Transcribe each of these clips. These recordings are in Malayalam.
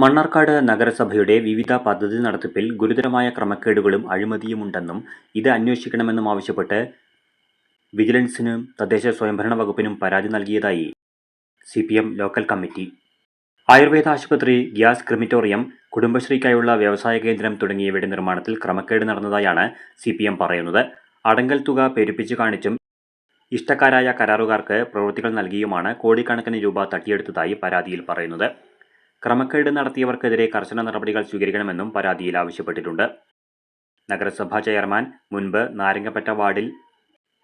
മണ്ണാർക്കാട് നഗരസഭയുടെ വിവിധ പദ്ധതി നടത്തിപ്പിൽ ഗുരുതരമായ ക്രമക്കേടുകളും അഴിമതിയുമുണ്ടെന്നും ഇത് അന്വേഷിക്കണമെന്നും ആവശ്യപ്പെട്ട് വിജിലൻസിനും തദ്ദേശ സ്വയംഭരണ വകുപ്പിനും പരാതി നൽകിയതായി CPM ലോക്കൽ കമ്മിറ്റി. ആയുർവേദ ആശുപത്രി, ഗ്യാസ് ക്രിമിറ്റോറിയം, കുടുംബശ്രീക്കായുള്ള വ്യവസായ കേന്ദ്രം തുടങ്ങിയവയുടെ നിർമ്മാണത്തിൽ ക്രമക്കേട് നടന്നതായാണ് CPM പറയുന്നത്. അടങ്കൽ തുക പെരുപ്പിച്ചു കാണിച്ചും ഇഷ്ടക്കാരായ കരാറുകാർക്ക് പ്രവൃത്തികൾ നൽകിയുമാണ് കോടിക്കണക്കിന് രൂപ തട്ടിയെടുത്തതായി പരാതിയിൽ പറയുന്നത്. ക്രമക്കേട് നടത്തിയവർക്കെതിരെ കർശന നടപടികൾ സ്വീകരിക്കണമെന്നും പരാതിയിൽ ആവശ്യപ്പെട്ടിട്ടുണ്ട്. നഗരസഭാ ചെയർമാൻ മുൻപ് നാരങ്ങപ്പറ്റ വാർഡിൽ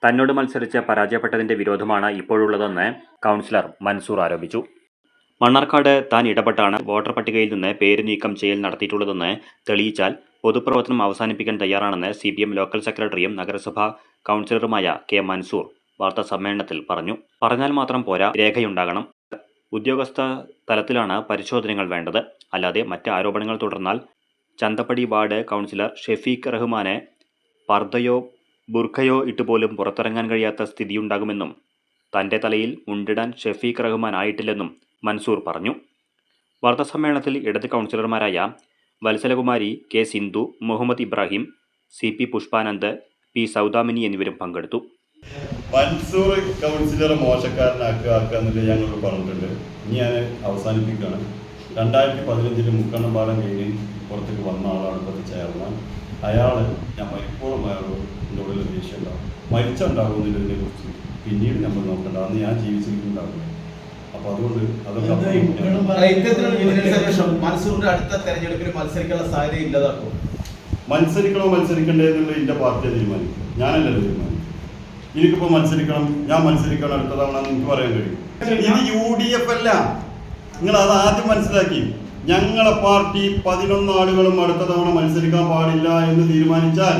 തന്നോട് മത്സരിച്ച് പരാജയപ്പെട്ടതിന്റെ വിരോധമാണ് ഇപ്പോഴുള്ളതെന്ന് കൗൺസിലർ മൻസൂർ ആരോപിച്ചു. മണ്ണാർക്കാട് താൻ ഇടപെട്ടാണ് വോട്ടർ പട്ടികയിൽ നിന്ന് പേര് നീക്കം ചെയ്യൽ നടത്തിയിട്ടുള്ളതെന്ന് തെളിയിച്ചാൽ പൊതുപ്രവർത്തനം അവസാനിപ്പിക്കാൻ തയ്യാറാണെന്ന് CPM ലോക്കൽ സെക്രട്ടറിയും നഗരസഭാ കൗൺസിലറുമായ K. മൻസൂർ വാർത്താസമ്മേളനത്തിൽ പറഞ്ഞു. പറഞ്ഞാൽ മാത്രം പോരാ, രേഖയുണ്ടാകണം. ഉദ്യോഗസ്ഥ തലത്തിലാണ് പരിശോധനകൾ വേണ്ടത്. അല്ലാതെ മറ്റ് ആരോപണങ്ങൾ തുടർന്നാൽ ചന്തപ്പടി വാർഡ് കൗൺസിലർ ഷെഫീഖ് റഹ്മാനെ പർദ്ദയോ ബുർഖയോ ഇട്ടുപോലും പുറത്തിറങ്ങാൻ കഴിയാത്ത സ്ഥിതിയുണ്ടാകുമെന്നും തന്റെ തലയിൽ മുണ്ടിടാൻ ഷെഫീഖ് റഹ്മാൻ ആയിട്ടില്ലെന്നും മൻസൂർ പറഞ്ഞു. വാർത്താസമ്മേളനത്തിൽ ഇടത് കൗൺസിലർമാരായ Vatsalakumari, K. Sindhu, Muhammad Ibrahim, CP Pushpanand, P. Saudamini എന്നിവരും പങ്കെടുത്തു. മൻസൂർ കൗൺസിലറെ മോശക്കാരനാക്കുക എന്നിട്ട് ഞങ്ങൾ പറഞ്ഞിട്ടുണ്ട്. ഇനി ഞാൻ അവസാനിപ്പിക്കുകയാണ്. 2015 മുക്കണ്ണം പാലം കഴിഞ്ഞ് പുറത്തേക്ക് വന്ന ആളാണ് ഇപ്പോഴത്തെ ചെയർമാൻ. ഞാൻ മരിപ്പോഴും അയാളോട് എൻ്റെ ഉള്ളിൽ ദേഷ്യം ഉണ്ടാവും. മരിച്ചുണ്ടാകുന്നതിനെ കുറിച്ച് പിന്നീട് നമ്മൾ നോക്കണ്ട. അന്ന് ഞാൻ ജീവിച്ചിരിക്കുന്നുണ്ടാവില്ല. അപ്പോൾ അതുകൊണ്ട് അതൊക്കെ മത്സരിക്കണോ മത്സരിക്കണ്ടേ എന്നുള്ളത് എൻ്റെ പാർട്ടിയെ തീരുമാനിക്കും. ഞാനല്ല തീരുമാനിക്കും. എനിക്കിപ്പോൾ മത്സരിക്കണം, ഞാൻ മത്സരിക്കണം അടുത്ത തവണ എനിക്ക് പറയാൻ കഴിയും. ഇത് UDF അല്ല. നിങ്ങൾ അത് ആദ്യം മനസ്സിലാക്കി. ഞങ്ങളെ പാർട്ടി 11 ആളുകളും അടുത്ത തവണ മത്സരിക്കാൻ പാടില്ല എന്ന് തീരുമാനിച്ചാൽ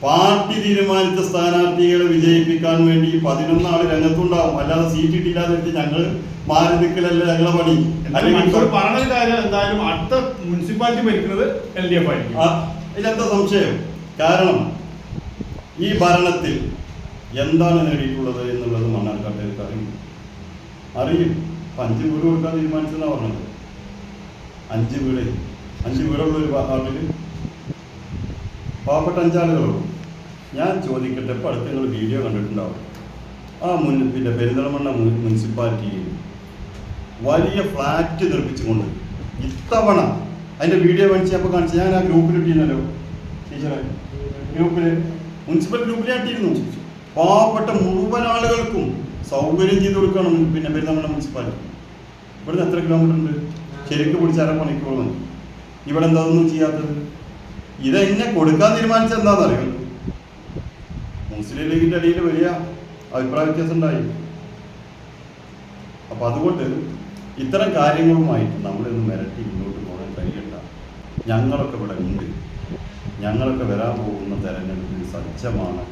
പാർട്ടി തീരുമാനിച്ച സ്ഥാനാർത്ഥികളെ വിജയിപ്പിക്കാൻ വേണ്ടി 11 ആൾ രംഗത്തുണ്ടാവും. അല്ലാതെ സീറ്റ് ഇട്ടില്ലാതെ ഞങ്ങൾ മാറി നിൽക്കലല്ല ഞങ്ങളെ പണി. അല്ലെങ്കിൽ പറഞ്ഞ കാര്യം എന്തായാലും അടുത്ത മുനിസിപ്പാലിറ്റി ഭരിക്കുന്നത് LDF ആയിരിക്കും. ഇതിലെന്താ സംശയം? കാരണം ഈ ഭരണത്തിൽ എന്താണ് നേടിയിട്ടുള്ളത് എന്നുള്ളത് മണ്ണാർക്കാട്ടേക്ക് അറിയും. 5 വീട് കൊടുക്കാൻ തീരുമാനിച്ചെന്നാണ് പറഞ്ഞത്. 5 വീടുള്ള ഒരു വാർഡിൽ പാവപ്പെട്ട 5 ആളുകളുള്ളൂ. ഞാൻ ചോദിക്കട്ടെ, ഇപ്പോൾ അടുത്ത് നിങ്ങൾ വീഡിയോ കണ്ടിട്ടുണ്ടാവും. പിന്നെ പെരിന്തൽമണ്ണ മുനിസിപ്പാലിറ്റിയിൽ വലിയ ഫ്ലാറ്റ് നിർമ്മിച്ചുകൊണ്ട് ഇത്തവണ അതിൻ്റെ വീഡിയോ കാണിച്ചപ്പോൾ കാണിച്ചു. ഞാൻ ആ ഗ്രൂപ്പിൽ ഇട്ടിരുന്നല്ലോ ടീച്ചറെ, മുനിസിപ്പൽ ഗ്രൂപ്പിലായിട്ടിരുന്നു. പാവപ്പെട്ട മുഴുവൻ ആളുകൾക്കും സൗകര്യം ചെയ്ത് കൊടുക്കണം. പിന്നെ പെരുന്തൽമണ്ണ മുനിസിപ്പാലിറ്റി ഇവിടുന്ന് എത്ര കിലോമീറ്റർ ഉണ്ട്? ശരിക്കും പിടിച്ച് 1/2 മണിക്കൂർ മതി. ഇവിടെ എന്താ ഒന്നും ചെയ്യാത്തത്? ഇതെന്നെ കൊടുക്കാൻ തീരുമാനിച്ചത് എന്താണെന്നറിയോ? മുസ്ലിം ലീഗിൻ്റെ അടിയിൽ വലിയ അഭിപ്രായ വ്യത്യാസം ഉണ്ടായി. അപ്പം അതുകൊണ്ട് ഇത്തരം കാര്യങ്ങളുമായിട്ട് നമ്മളിന്ന് മിരട്ടി മുന്നോട്ട് പോകാൻ കഴിയണ്ട. ഞങ്ങളൊക്കെ ഇവിടെ ഉണ്ട്. ഞങ്ങളൊക്കെ വരാൻ പോകുന്ന തെരഞ്ഞെടുപ്പിൽ സജ്ജമാണ്.